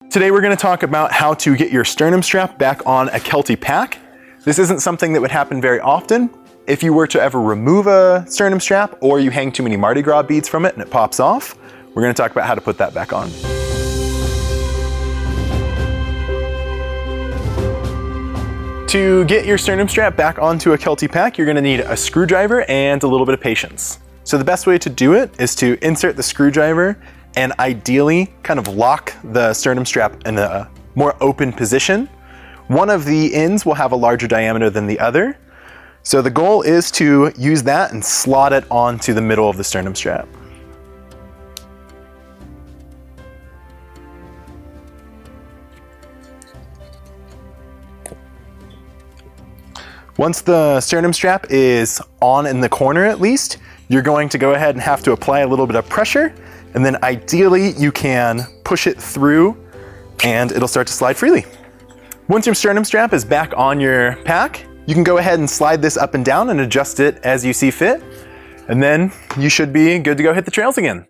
Today we're going to talk about how to get your sternum strap back on a Kelty pack. This isn't something that would happen very often. If you were to ever remove a sternum strap or you hang too many Mardi Gras beads from it and it pops off, we're going to talk about how to put that back on. To get your sternum strap back onto a Kelty pack, you're going to need a screwdriver and a little bit of patience. So the best way to do it is to insert the screwdriver and ideally kind of lock the sternum strap in a more open position. One of the ends will have a larger diameter than the other. So the goal is to use that and slot it onto the middle of the sternum strap. Once the sternum strap is on in the corner at least, you're going to go ahead and have to apply a little bit of pressure, and then ideally you can push it through and it'll start to slide freely. Once your sternum strap is back on your pack, you can go ahead and slide this up and down and adjust it as you see fit, and then you should be good to go hit the trails again.